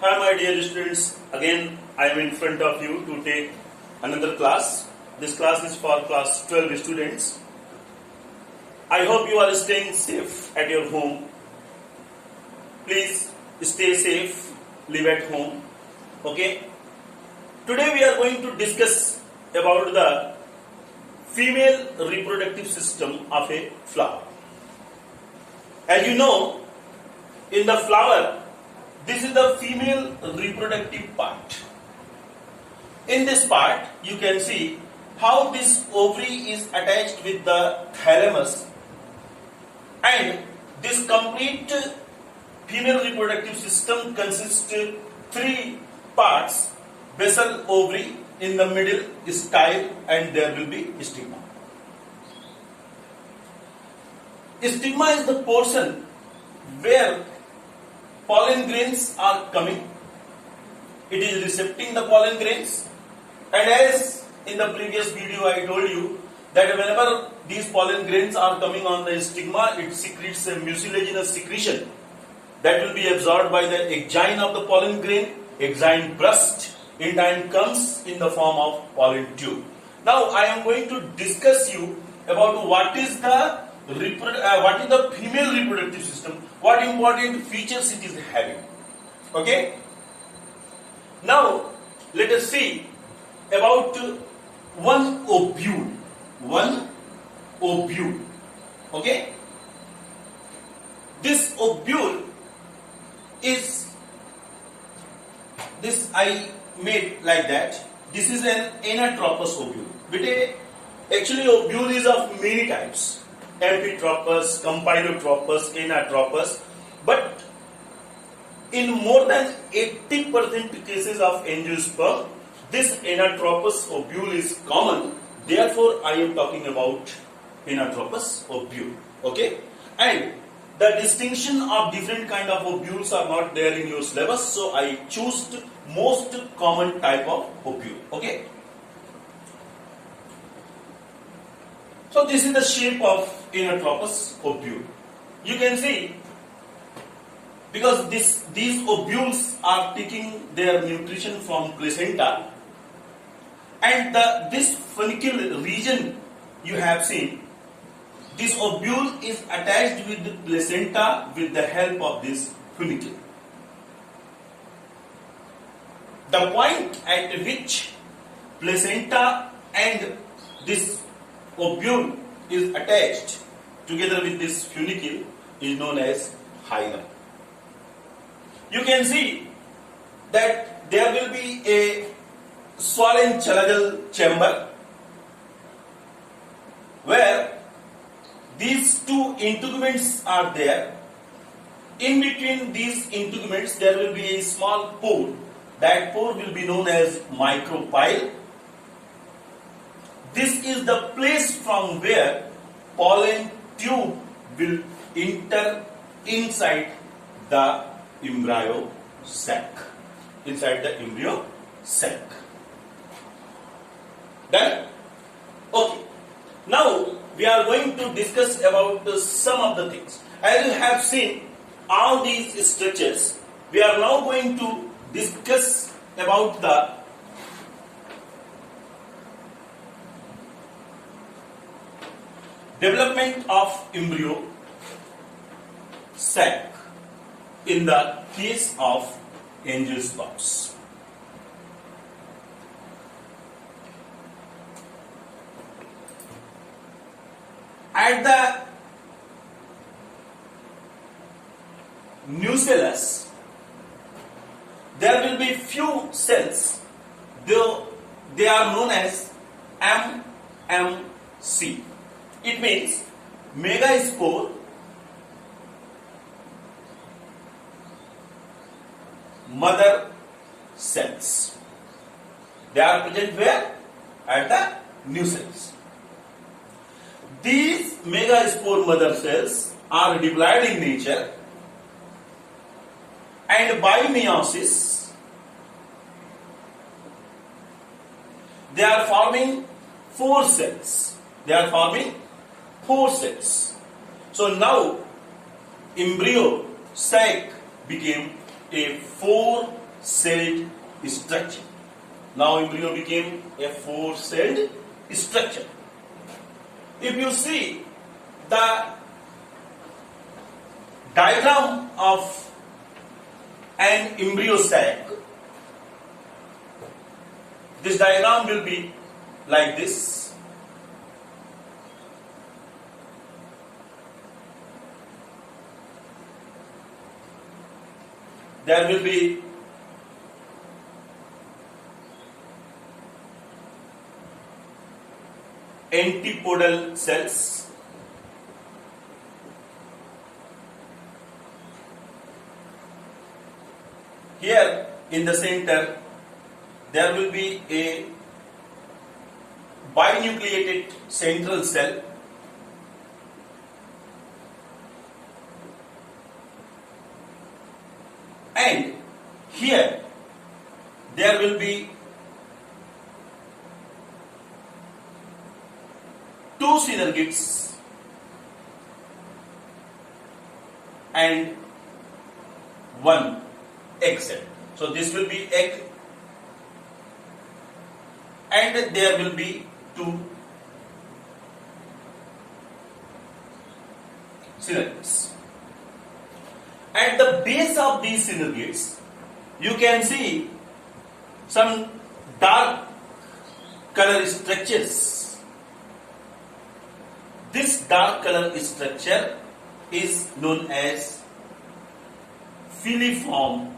Hi my dear students, again I am in front of you to take another class. This class is for class 12 students. I hope you are staying safe at your home. Please stay safe, live at home. Okay? Today we are going to discuss about the female reproductive system of a flower. As you know, in the flower, this is the female reproductive part. In this part, you can see how this ovary is attached with the thalamus, and this complete female reproductive system consists of three parts: basal ovary, in the middle style, and there will be stigma. Stigma is the portion where pollen grains are coming. It is recepting the pollen grains, and as in the previous video I told you that whenever these pollen grains are coming on the stigma, it secretes a mucilaginous secretion that will be absorbed by the exine of the pollen grain. Exine burst in time comes in the form of pollen tube. Now I am going to discuss you about what is the female reproductive system, what important features it is having. Okay? Now let us see about one ovule. Okay? This ovule is this I made like that. This is an anatropous ovule. But actually ovule is of many types: amphitropous, compylotropous, anatropous. But in more than 80% cases of angiosperm, this anatropous ovule is common. Therefore, I am talking about anatropous ovule. Okay? And the distinction of different kind of ovules are not there in your syllabus, so I choose most common type of ovule. Okay? So this is the shape of anatropous ovule. You can see, because these ovules are taking their nutrition from placenta, and this funicle region you have seen, this ovule is attached with the placenta with the help of this funicle. The point at which placenta and this ovule is attached together with this funicle is known as hilum. You can see that there will be a swollen chalagal chamber where these two integuments are there. In between these integuments there will be a small pore. That pore will be known as micropyle. This is the place from where pollen tube will enter inside the embryo sac. Done? Okay. Now we are going to discuss about some of the things. As you have seen all these structures, we are now going to discuss about the development of embryo sac in the case of angiosperms. At the nucellus, there will be few cells, though they are known as MMC. It means megaspore mother cells. They are present where? At the nucellus. These megaspore mother cells are diploid in nature, and by meiosis they are forming four cells. So now embryo sac became a 4 4-celled structure. Now embryo became a 4-celled structure. If you see the diagram of an embryo sac, this diagram will be like this. There will be antipodal cells, here in the center there will be a binucleated central cell, and here there will be two synergids and one egg cell. So this will be egg, and there will be two synergids. At the base of these synergids, you can see some dark color structures. This dark color structure is known as filiform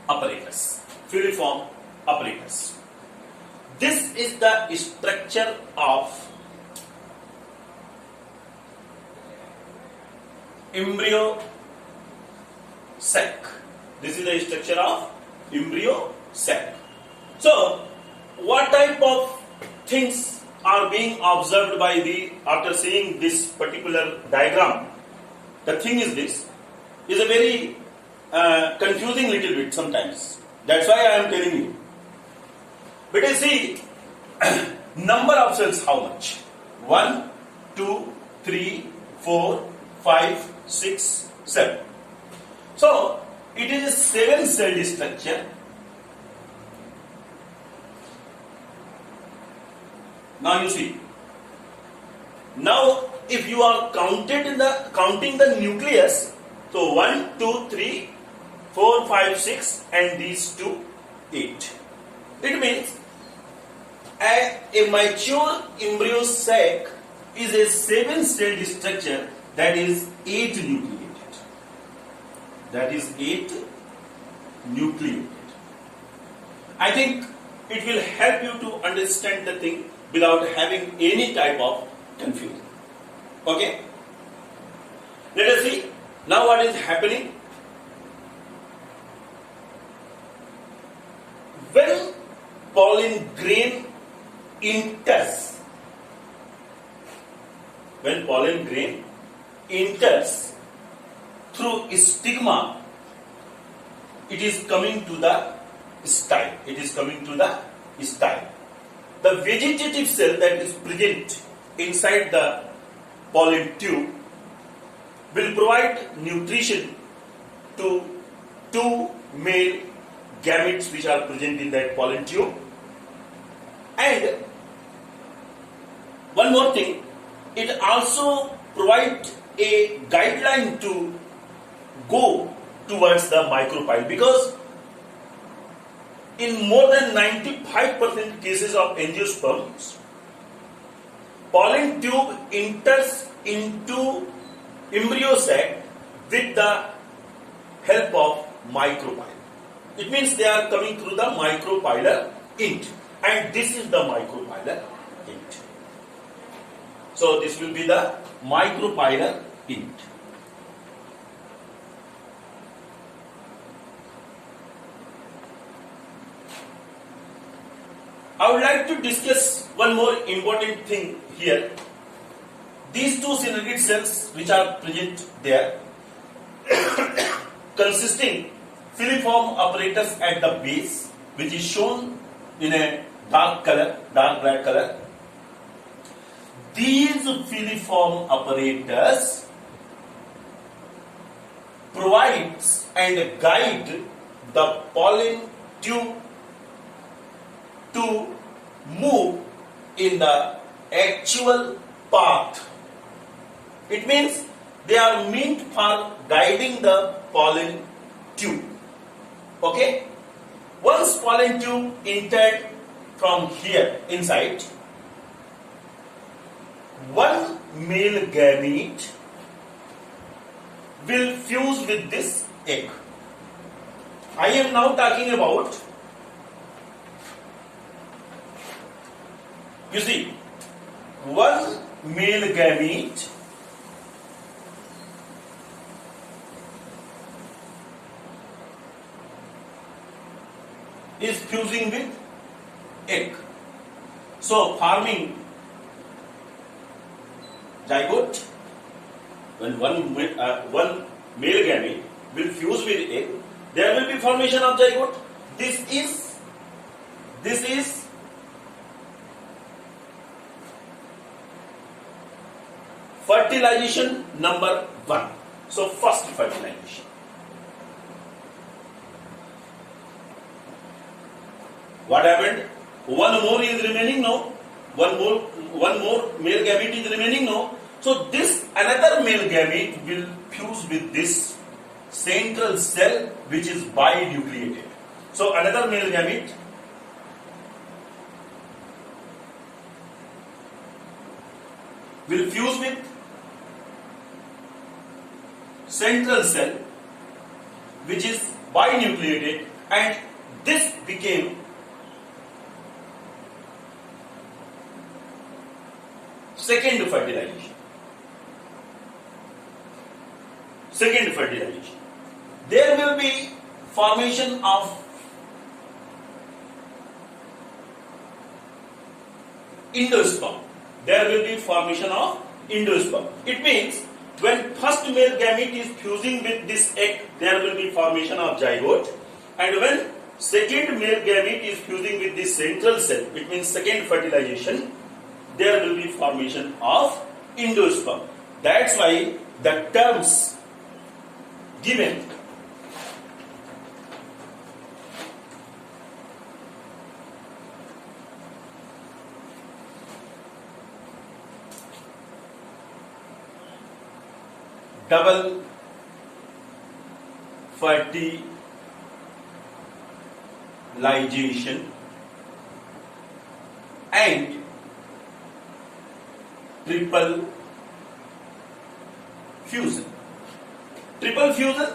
apparatus. Filiform apparatus. This is the structure of embryo sac. This is the structure of embryo sac. So, what type of things are being observed by after seeing this particular diagram? The thing is this, is a very confusing little bit sometimes. That's why I am telling you. But you see, number of cells how much? 1, 2, 3, 4, 5, 6, 7. So, it is a 7-celled structure. Now you see. Now, if you are counting the nucleus, so 1, 2, 3, 4, 5, 6, and these two, 8. It means a mature embryo sac is a 7-celled structure that is 8 nucleated. That is 8 nucleated. I think it will help you to understand the thing without having any type of confusion. Okay? Let us see now what is happening. When pollen grain enters, through stigma, it is coming to the style. The vegetative cell that is present inside the pollen tube will provide nutrition to two male gametes which are present in that pollen tube. And one more thing, it also provides a guideline to go towards the micropyle, because in more than 95% cases of angiosperms, pollen tube enters into embryo sac with the help of micropyle. It means they are coming through the micropylar int, and this is the micropylar int. So this will be the micropylar int. I would like to discuss one more important thing here. These two synergid cells which are present there consisting filiform apparatus at the base, which is shown in a dark black color. These filiform apparatus provides and guide the pollen tube to move in the actual path. It means they are meant for guiding the pollen tube. Okay? Once pollen tube entered from here inside, one male gamete will fuse with this egg. I am now talking about, you see, one male gamete is fusing with egg. So forming zygote, when one male gamete will fuse with egg, there will be formation of zygote. This is fertilization number 1. So first fertilization. What happened? One more is remaining now. One more male gamete is remaining now. So this another male gamete will fuse with this central cell which is binucleated. So another male gamete will fuse with central cell which is binucleated, and this became second fertilization. Second fertilization. There will be formation of endosperm. There will be formation of endosperm. It means when first male gamete is fusing with this egg, there will be formation of zygote, and when second male gamete is fusing with this central cell, it means second fertilization, there will be formation of endosperm. That's why the terms given double fertilization and triple fusion. Triple fusion,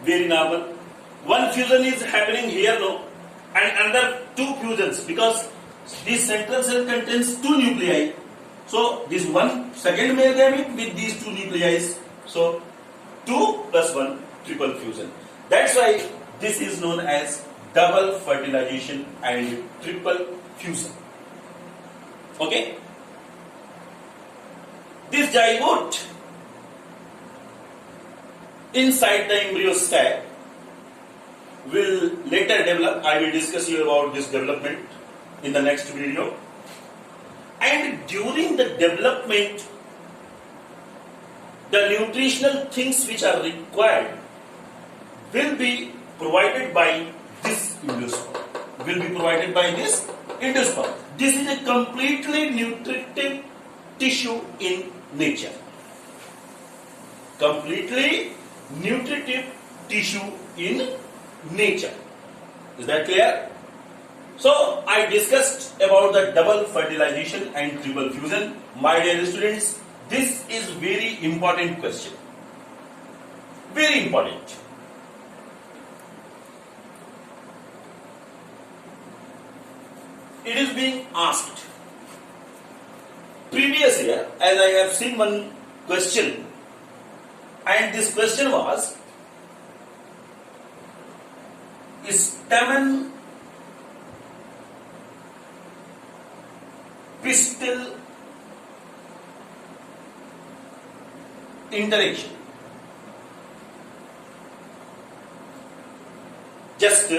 very normal. One fusion is happening here now, and another two fusions, because this central cell contains two nuclei. So this one second male gamete with these two nuclei. So 2 plus 1, triple fusion. That's why this is known as double fertilization and triple fusion. Okay? This zygote inside the embryo sac will later develop. I will discuss you about this development in the next video. And during the development, the nutritional things which are required will be provided by this endosperm. Will be provided by this endosperm. This is a completely nutritive tissue in nature. Completely nutritive tissue in nature. Is that clear? So I discussed about the double fertilization and triple fusion. My dear students, this is very important question. Very important. It is being asked. Previous year, as I have seen one question, and this question was, stamen pistil interaction. Just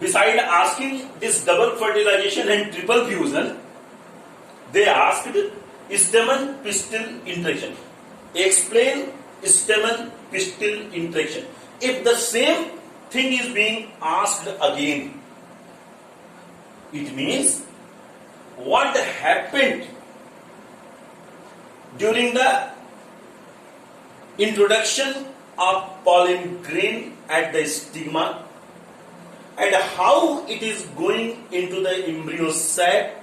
beside asking this double fertilization and triple fusion, they asked stamen pistil interaction. Explain stamen pistil interaction. If the same thing is being asked again, it means what happened during the introduction of pollen grain at the stigma and how it is going into the embryo sac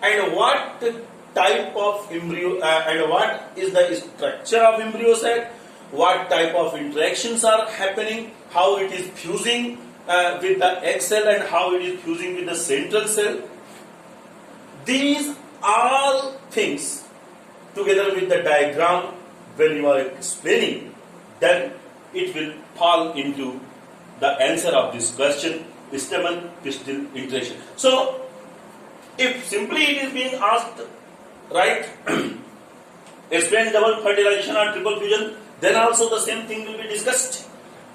and what type of embryo and what is the structure of embryo sac, what type of interactions are happening, how it is fusing with the egg cell and how it is fusing with the central cell. These all things together with the diagram when you are explaining, then it will fall into the answer of this question, stamen pistil interaction. So, if simply it is being asked, right, explain double fertilization or triple fusion, then also the same thing will be discussed.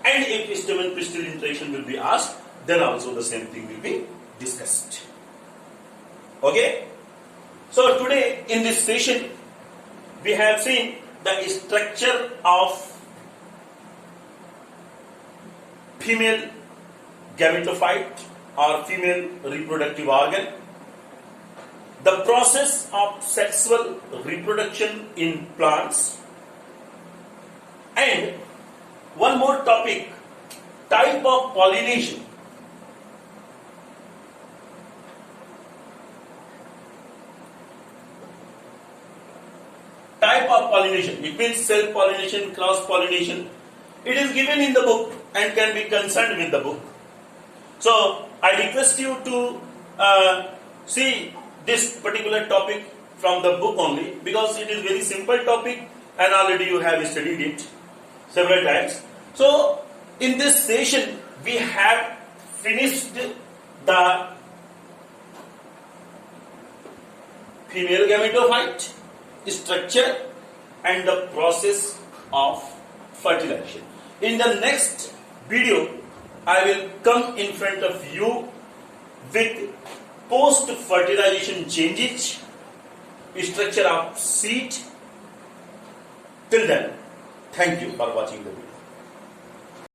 And if stamen pistil interaction will be asked, then also the same thing will be discussed. Okay? So today in this session, we have seen the structure of female gametophyte or female reproductive organ, the process of sexual reproduction in plants, and one more topic, type of pollination. Type of pollination, it means self-pollination, cross-pollination. It is given in the book and can be concerned with the book. So, I request you to see this particular topic from the book only because it is very simple topic and already you have studied it several times. So, in this session, we have finished the female gametophyte structure and the process of fertilization. In the next video, I will come in front of you with post-fertilization changes, structure of seed. Till then, thank you for watching the video.